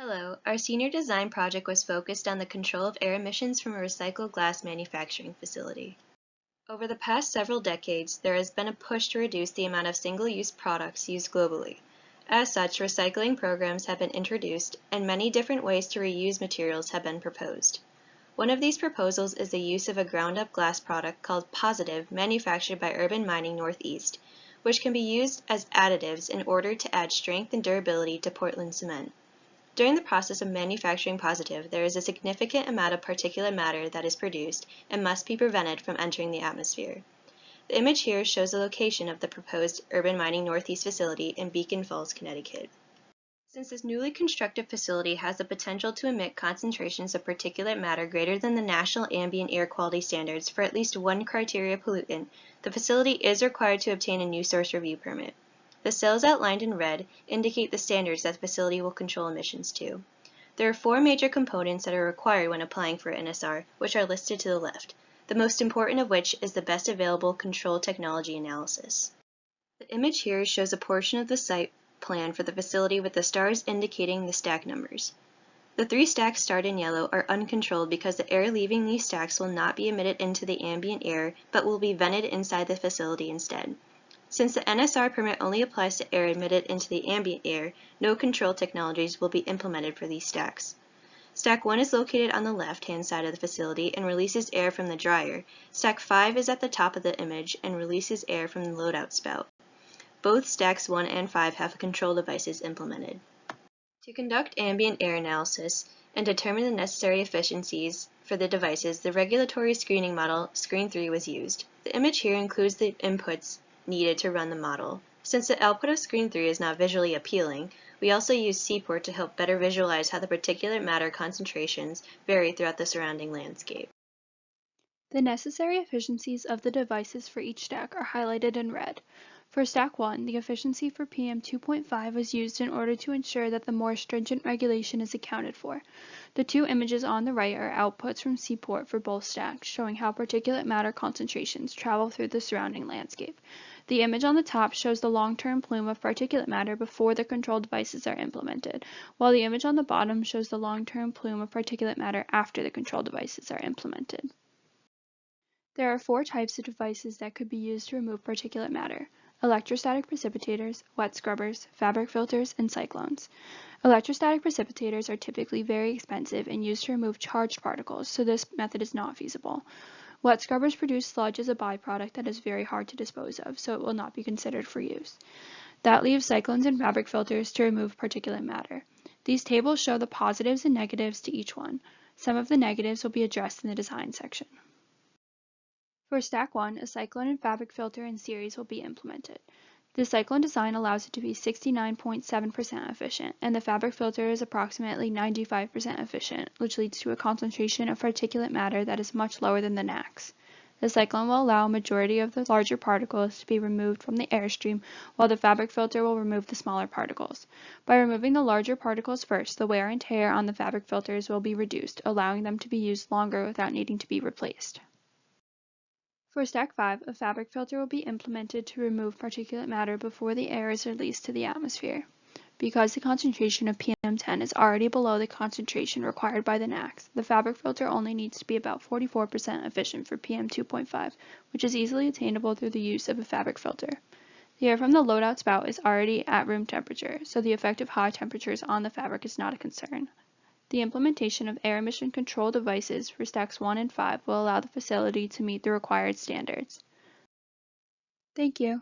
Hello, our senior design project was focused on the control of air emissions from a recycled glass manufacturing facility. Over the past several decades, there has been a push to reduce the amount of single-use products used globally. As such, recycling programs have been introduced, and many different ways to reuse materials have been proposed. One of these proposals is the use of a ground-up glass product called Positive, manufactured by Urban Mining Northeast, which can be used as additives in order to add strength and durability to Portland cement. During the process of manufacturing Positive, there is a significant amount of particulate matter that is produced and must be prevented from entering the atmosphere. The image here shows the location of the proposed Urban Mining Northeast facility in Beacon Falls, Connecticut. Since this newly constructed facility has the potential to emit concentrations of particulate matter greater than the national ambient air quality standards for at least one criteria pollutant, the facility is required to obtain a new source review permit. The cells outlined in red indicate the standards that the facility will control emissions to. There are four major components that are required when applying for NSR, which are listed to the left, the most important of which is the best available control technology analysis. The image here shows a portion of the site plan for the facility with the stars indicating the stack numbers. The three stacks starred in yellow are uncontrolled because the air leaving these stacks will not be emitted into the ambient air but will be vented inside the facility instead. Since the NSR permit only applies to air emitted into the ambient air, no control technologies will be implemented for these stacks. Stack 1 is located on the left-hand side of the facility and releases air from the dryer. Stack 5 is at the top of the image and releases air from the loadout spout. Both stacks 1 and 5 have control devices implemented. To conduct ambient air analysis and determine the necessary efficiencies for the devices, the regulatory screening model, Screen 3, was used. The image here includes the inputs needed to run the model. Since the output of Screen 3 is not visually appealing, we also use Seaport to help better visualize how the particulate matter concentrations vary throughout the surrounding landscape. The necessary efficiencies of the devices for each stack are highlighted in red. For Stack 1, the efficiency for PM 2.5 was used in order to ensure that the more stringent regulation is accounted for. The two images on the right are outputs from Seaport for both stacks, showing how particulate matter concentrations travel through the surrounding landscape. The image on the top shows the long-term plume of particulate matter before the control devices are implemented, while the image on the bottom shows the long-term plume of particulate matter after the control devices are implemented. There are four types of devices that could be used to remove particulate matter: electrostatic precipitators, wet scrubbers, fabric filters, and cyclones. Electrostatic precipitators are typically very expensive and used to remove charged particles, so this method is not feasible. Wet scrubbers produce sludge as a byproduct that is very hard to dispose of, so it will not be considered for use. That leaves cyclones and fabric filters to remove particulate matter. These tables show the positives and negatives to each one. Some of the negatives will be addressed in the design section. For Stack 1, a cyclone and fabric filter in series will be implemented. The cyclone design allows it to be 69.7% efficient, and the fabric filter is approximately 95% efficient, which leads to a concentration of particulate matter that is much lower than the NACs. The cyclone will allow a majority of the larger particles to be removed from the airstream, while the fabric filter will remove the smaller particles. By removing the larger particles first, the wear and tear on the fabric filters will be reduced, allowing them to be used longer without needing to be replaced. For Stack 5, a fabric filter will be implemented to remove particulate matter before the air is released to the atmosphere. Because the concentration of PM10 is already below the concentration required by the NACs, the fabric filter only needs to be about 44% efficient for PM2.5, which is easily attainable through the use of a fabric filter. The air from the loadout spout is already at room temperature, so the effect of high temperatures on the fabric is not a concern. The implementation of air emission control devices for Stacks 1 and 5 will allow the facility to meet the required standards. Thank you.